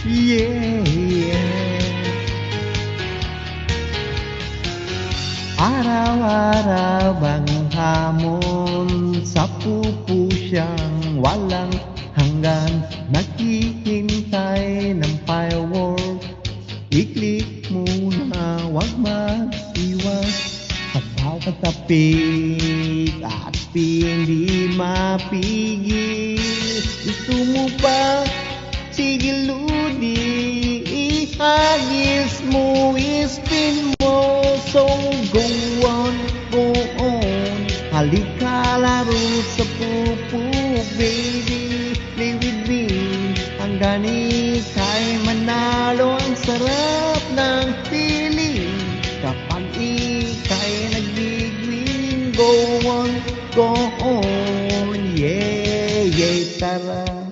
Yeah, yeah. Araw-araw ang hamon sa pupusyang walang hanggan. Naghihintay ng firework. I-click muna, wag mag-iwas. Pagkakatapik at hindi mapigil. Gusto mo pa? Sige ludi, ihagis mo, ispin mo. So go on, halika laro sa pupuk, baby. Play with me hanggang ika'y manalo. Ang sarap ng feeling kapag ika'y nagbigwing. Go on, yeah, yeah, tara.